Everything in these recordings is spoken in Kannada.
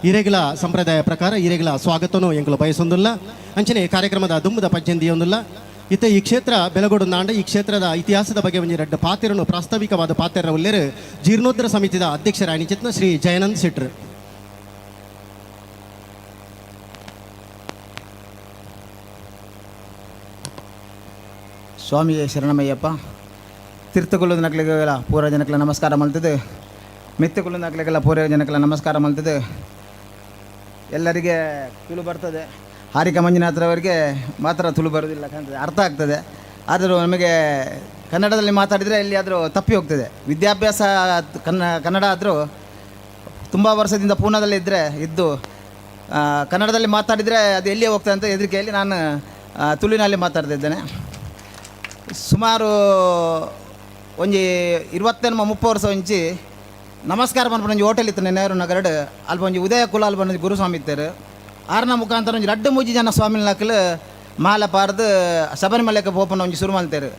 ಹಿರೇಗಲ ಸಂಪ್ರದಾಯ ಪ್ರಕಾರ ಹಿರೇಗಲ ಸ್ವಾಗತನೂ ಎಂಕಲು ಬಯಸೊಂದಿಲ್ಲ ಅಂಚನೆ ಕಾರ್ಯಕ್ರಮದ ದುಂಬದ ಪಜ್ಜಂದಿಯೊಂದಿಲ್ಲ ಇತ್ತ ಈ ಕ್ಷೇತ್ರ ಬೆಲಗೋಡು ನಾಂಡ ಈ ಕ್ಷೇತ್ರದ ಇತಿಹಾಸದ ಬಗ್ಗೆ ಒಂದು ಎರಡು ಪಾತ್ರನು ಪ್ರಾಸ್ತಾವಿಕವಾದ ಪಾತ್ರ ಉಲ್ಲೇರು ಜೀರ್ಣೋದ್ಧಾರ ಸಮಿತಿದ ಅಧ್ಯಕ್ಷರಾಣಿಚಿತ್ನ ಶ್ರೀ ಜಯಾನಂದ್ ಶೆಟ್ರು. ಸ್ವಾಮಿಯೇ ಶರಣಮಯ್ಯಪ್ಪ. ತೀರ್ಥಗೊಳ್ಳೋದು ನಕ್ಲಿಗೆಲ್ಲ ಪೂರ್ವ ಜನಕ್ಕೆಲ್ಲ ನಮಸ್ಕಾರ ಮಾಡ್ತದೆ. ಮೆತ್ತಗೊಳ್ಳೋದು ನಕ್ಲಿಗೆಲ್ಲ ಪೂರ್ವ ಜನಕ್ಕೆಲ್ಲ ನಮಸ್ಕಾರ ಮಾಡ್ತದೆ. ಎಲ್ಲರಿಗೆ ತುಳು ಬರ್ತದೆ. ಹಾರಿಕಾ ಮಂಜುನಾಥರವರಿಗೆ ಮಾತ್ರ ತುಳು ಬರೋದಿಲ್ಲ ಕಾಣ್ತದೆ, ಅರ್ಥ ಆಗ್ತದೆ. ಆದರೂ ನಮಗೆ ಕನ್ನಡದಲ್ಲಿ ಮಾತಾಡಿದರೆ ಎಲ್ಲಿಯಾದರೂ ತಪ್ಪಿ ಹೋಗ್ತದೆ. ವಿದ್ಯಾಭ್ಯಾಸ ಕನ್ನಡ ಆದರೂ ತುಂಬ ವರ್ಷದಿಂದ ಪೂನಾದಲ್ಲಿ ಇದ್ದು ಕನ್ನಡದಲ್ಲಿ ಮಾತಾಡಿದರೆ ಅದು ಎಲ್ಲಿಯೇ ಹೋಗ್ತದೆ ಅಂತ ಹೆದರಿಕೆಯಲ್ಲಿ ನಾನು ತುಳುವಿನಲ್ಲಿ ಮಾತಾಡ್ತಿದ್ದೇನೆ. ಸುಮಾರು ಒಂಜಿ 20-30 ವರ್ಷ ಒಂಚಿ ನಮಸ್ಕಾರ ಮಾಡ್ಕೊಂಡು ಒಂಜಿ ಹೋಟೆಲ್ ಇತ್ತು ನೆಹರು ನಗರಡು ಅಲ್ಲಿ ಒಂಜಿ ಉದಯ ಕುಲ ಅಲ್ಲಿ ಬಂದು ಗುರುಸ್ವಾಮಿ ಇದ್ದಾರೆ. ಆರ್ನ ಮುಖಾಂತರ ಒಂಜಿ 2-3 ಜನ ಸ್ವಾಮಿನ ಹಾಕಲು ಮಾಲೆ ಪಾರ್ದು ಶಬರಿಮಲೆಗೆ ಪೋಪನ ಒಂಜಿ ಶುರು ಮಾಡ್ತಾರೆ.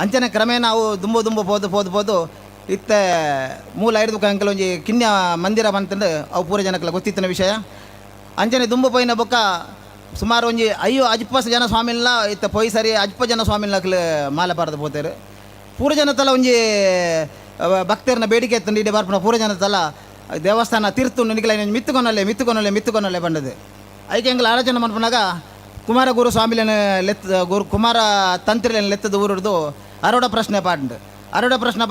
ಅಂಚನೆ ಕ್ರಮೇಣ ನಾವು ದುಂಬು ಪೋದು ಇತ್ತ ಮೂಲ 5 ಅಂಕಲ್ ಒಂಜಿ ಕಿನ್ಯ ಮಂದಿರ ಬಂತಂದು ಅವು ಪೂರ ಜನಕ್ಕೆಲ್ಲ ಗೊತ್ತಿತ್ತಿನ ವಿಷಯ. ಅಂಚನೆ ದುಂಬು ಪೋಯಿನ ಬೊಕ್ಕ ಸುಮಾರು ಒಂಜಿ ಅಜ್ಪ ಜನ ಸ್ವಾಮಿಲ್ಲ ಇತ್ತ ಪೊಯ್ ಸರಿ ಅಜ್ಪ ಜನ ಸ್ವಾಮಿಲ್ಲಕ್ಲು ಮಾಲೆ ಪಾರ್ದು ಪೋತಾರೆ. ಪೂರ ಜನ ತಲ ಒಂಜಿ ಭಕ್ತರನ್ನ ಬೇಡಿಕೆ ಎತ್ತಂಡು ಇಡೀ ಬರ್ಪನ ಪೂರ ಜನ ತಲ ದೇವಸ್ಥಾನ ತೀರ್ತು ನಿನಗೆ ಮಿತ್ತುಕೊನೊಲ್ಲೆ ಬಂದದು. ಐಕೆ ಎಂಗ್ಲ ಆಲೋಚನೆ ಮಾಡ್ಕೊಂಡಾಗ ಕುಮಾರ ಗುರು ಸ್ವಾಮಿಲೇನು ಕುಮಾರ ತಂತ್ರಿಲೇನು ಲೆತ್ತದ ಊರದು ಅರೋಡ ಪ್ರಶ್ನೆ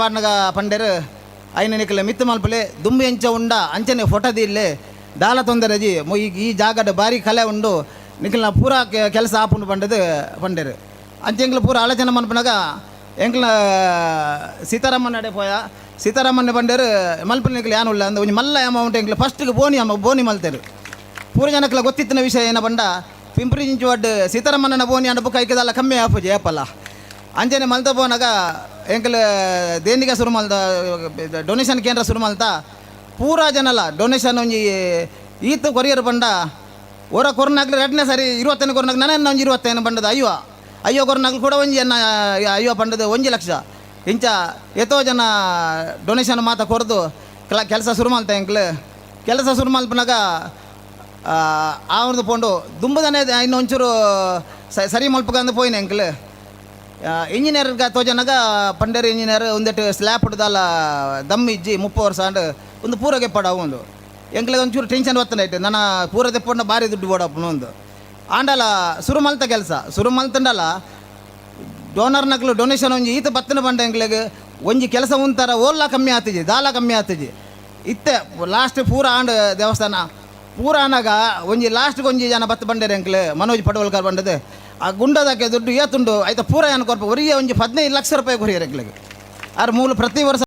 ಪಾಡ್ನಾಗ ಪಂಡೇರು ಐನ ನಿಕಲೆ ಮಿತ್ತು ಮಲ್ಪಲೆ ದುಂಬು ಎಂಚ ಉಂಡ ಅಂಚನೆ ಫೋಟೋದಿ ಇಲ್ಲೇ ದಾಲ ತೊಂದರೆಜಿ ಈ ಜಾಗದ ಭಾರಿ ಕಲೆ ಉಂಡು ನಿಖಲ್ನ ಪೂರ ಕೆಲಸ ಆಪುಂಡು ಪಂಡೇರು ಅಂಚೆಂಗ್ಲ ಪೂರ ಆಲೋಚನೆ ಮಾಡ್ಕೊಂಡಾಗ ಎಂಗ್ಲ ಸೀತಾರಾಮನ್ ಅಡೆ ಪೋಯ ಸೀತಾರಾಮನ್ನೇ ಪಂಡೇರು ಮಲ್ಪಲೆ ನಿಖಲ್ ಯಾನುಲ್ಲ ಅಂದ ಒಂಜಿ ಮಲ್ಲ ಅಮೌಂಟ್ ಎಂಗ್ಲ ಫಸ್ಟ್ಗೆ ಬೋನಿ ಮಲ್ತೇರು. ಪೂರ ಜನಕ್ಕೆಲ್ಲ ಗೊತ್ತಿತ್ತಿನ ವಿಷಯ ಏನ ಬಂಡ ಪಿಂಪ್ರಿ ಇಂಚು ಒಡ್ಡು ಸೀತಾರಾಮಣ್ಣನ ಬೋನಿ ಅಂಡ ಬುಕ್ ಐಕದಲ್ಲ ಕಮ್ಮಿ ಆಪುಜಿ ಏಪಲ್ಲ ಅಂಚನೆ ಮಲ್ತ ಬೋನಾಗ ಎಂಕಲ್ ದೇಣಿಗೆ ಶುರು ಮಲ್ತ ಡೊನೇಷನ್ ಕೇಂದ್ರ ಶುರು ಮಲ್ತ ಪೂರ ಜನಲ್ಲ ಡೊನೇಷನ್ ಒಂಜಿ ಈತು ಕೊರಿಯರ್ ಬಂಡ ಓರ ಕೊರೋನಾಗ್ಲಿ 2ನೇ ಸಾರಿ 25 ಕೊರೋನಾಗ ನನ್ನ ಒಂಜಿ 25 ಬಂಡದ ಅಯ್ಯೋ ಕೊರೋನಾಗ್ಲಿ ಕೂಡ ಒಂಜಿ ಅಯ್ಯೋ ಬಂಡದು 1 ಲಕ್ಷ ಇಂಚ ಎತ್ತೋ ಜನ ಡೊನೇಷನ್ ಮಾತ ಕೊರದು ಕೆಲಸ ಶುರು ಮಲ್ತ ಎಂಕ್ಲು ಕೆಲಸ ಶುರು ಮಲ್ಪನಾಗ ಅವ್ರದ್ದು ಪೋಂಡು ದುಂಬದನೇ ಇನ್ನು ಒಂಚೂರು ಸರಿ ಮಲ್ಪಕಂದು ಪೋಯಿನ ಎಂಕ್ಲು ಇಂಜಿನಿಯರ್ಗೆ ತೋಜನಾಗ ಪಂಡೇರು ಇಂಜಿನಿಯರ್ ಒಂದೆಟ್ಟು ಸ್ಲ್ಯಾಪ್ ಹಿಡ್ದಲ್ಲ ದಮ್ ಇಜ್ಜಿ 30 ವರ್ಷ ಅಂಡು ಒಂದು ಪೂರ ಗೆಪ್ಪಾಡ ಒಂದು ಎಂಕ್ಲಿಗೆ ಒಂಚೂರು ಟೆನ್ಷನ್ ಒತ್ತನೈತೆ ನನ್ನ ಪೂರ ತೆಪ್ಪಣ್ಣ ಭಾರಿ ದುಡ್ಡು ಓಡಪ್ಪನ ಒಂದು ಆಂಡಲ್ಲ ಶುರು ಮಲ್ತ ಕೆಲಸ ಶುರು ಮಲ್ತಂಡಲ್ಲ ಡೋನರ್ನಕ್ಲು ಡೊನೇಷನ್ ಒಂಜಿ ಈತ ಬತ್ತನ ಬಂಡ ಎಂಕ್ಲಿಗೆ ಒಂಜಿ ಕೆಲಸ ಉಂತಾರ ಓಲ್ಲ ಕಮ್ಮಿ ಆತಿಜಿ ದಾಲ ಕಮ್ಮಿ ಆತಿಜಿ ಇತ್ತೆ ಲಾಸ್ಟ್ ಪೂರ ಆಂಡ್ ದೇವಸ್ಥಾನ ಪೂರ ಆನಾಗ ಒಂಜಿ ಲಾಸ್ಟ್ಗೆ ಒಂಜಿ ಜನ ಬತ್ತ ಬಂಡೇರು ಎಂಕ್ಲೆ ಮನೋಜ್ ಪಟವಲ್ಕರ್ ಬಂಡದು ಆ ಗುಂಡದಕ್ಕೆ ದುಡ್ಡು ಏತುಂಡು ಆಯ್ತಾ ಪೂರ ಏನು ಕೊರ್ಪ ಒರಿಗೆ ಒಂಜಿ 15 ಲಕ್ಷ ರೂಪಾಯಿ ಕೊರಿಯರು ಎಂಕ್ಲಿಗೆ ಆರು ಮೂಲ ಪ್ರತಿ ವರ್ಷ